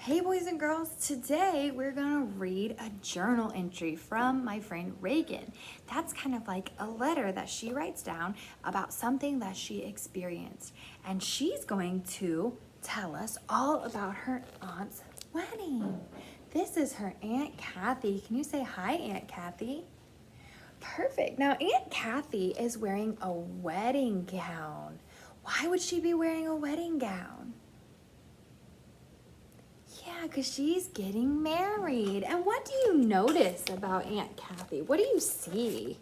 Hey boys and girls, today we're gonna read a journal entry from my friend Reagan. That's kind of like a letter that she writes down about something that she experienced. And she's going to tell us all about her aunt's wedding. This is her Aunt Kathy. Can you say hi, Aunt Kathy? Perfect. Now, Aunt Kathy is wearing a wedding gown. Why would she be wearing a wedding gown? Yeah, because she's getting married. And what do you notice about Aunt Kathy? What do you see?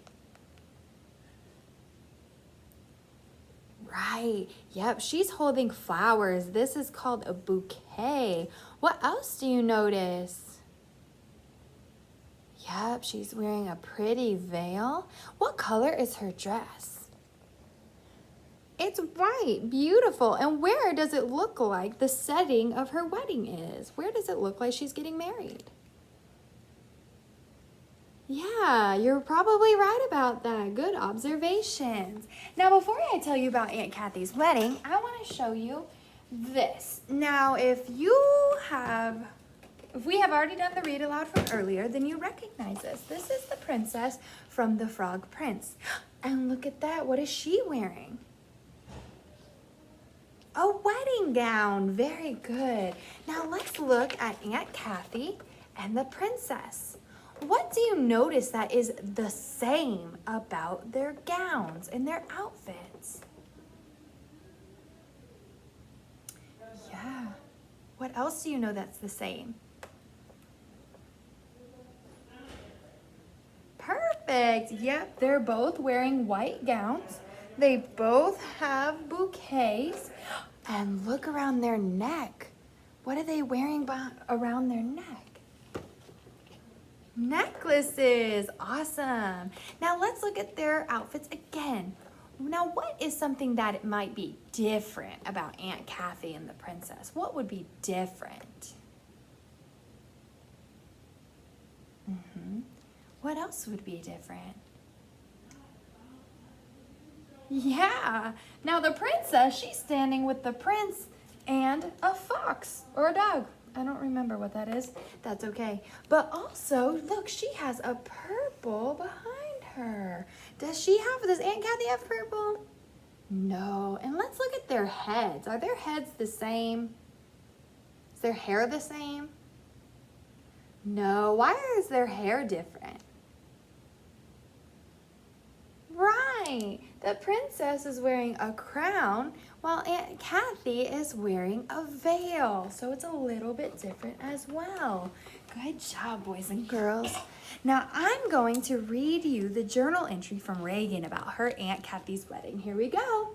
Right. Yep, she's holding flowers. This is called a bouquet. What else do you notice? Yep, she's wearing a pretty veil. What color is her dress? It's white, beautiful. And where does it look like the setting of her wedding is? Where does it look like she's getting married? Yeah, you're probably right about that. Good observations. Now, before I tell you about Aunt Kathy's wedding, I want to show you this. Now, if we have already done the read aloud from earlier, then you recognize this. This is the princess from The Frog Prince. And look at that. What is she wearing? A wedding gown. Very good. Now let's look at Aunt Kathy and the princess. What do you notice that is the same about their gowns and their outfits? Yeah. What else do you know that's the same? Perfect. Yep, they're both wearing white gowns. They both have bouquets. And look around their neck. What are they wearing around their neck? Necklaces. Awesome. Now let's look at their outfits again. Now, what is something that it might be different about Aunt Kathy and the princess? What would be different? What else would be different? Yeah. Now the princess, she's standing with the prince and a fox or a dog. I don't remember what that is. That's okay. But also, look, she has a purple behind her. Does Aunt Kathy have purple? No. And let's look at their heads. Are their heads the same? Is their hair the same? No. Why is their hair different? Right. The princess is wearing a crown while Aunt Kathy is wearing a veil. So it's a little bit different as well. Good job, boys and girls. Now I'm going to read you the journal entry from Reagan about her Aunt Kathy's wedding. Here we go.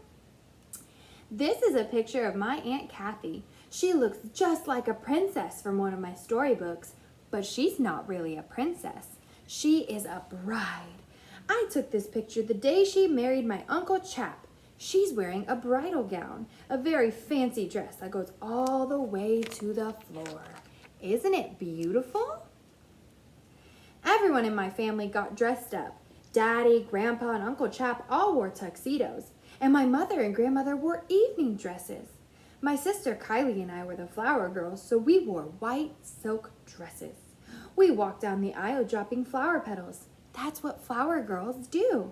This is a picture of my Aunt Kathy. She looks just like a princess from one of my storybooks, but she's not really a princess. She is a bride. I took this picture the day she married my Uncle Chap. She's wearing a bridal gown, a very fancy dress that goes all the way to the floor. Isn't it beautiful? Everyone in my family got dressed up. Daddy, Grandpa, and Uncle Chap all wore tuxedos, and my mother and grandmother wore evening dresses. My sister Kylie and I were the flower girls, so we wore white silk dresses. We walked down the aisle dropping flower petals. That's what flower girls do.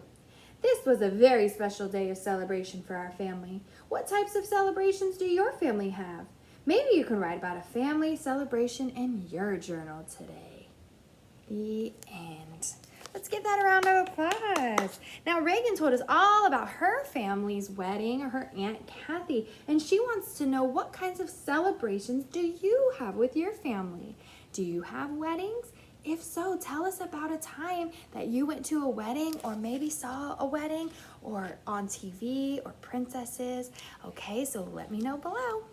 This was a very special day of celebration for our family. What types of celebrations do your family have? Maybe you can write about a family celebration in your journal today. The end. Let's give that a round of applause. Now, Reagan told us all about her family's wedding, or her Aunt Kathy, and she wants to know what kinds of celebrations do you have with your family? Do you have weddings? If so, tell us about a time that you went to a wedding or maybe saw a wedding or on TV or princesses. Okay, so let me know below.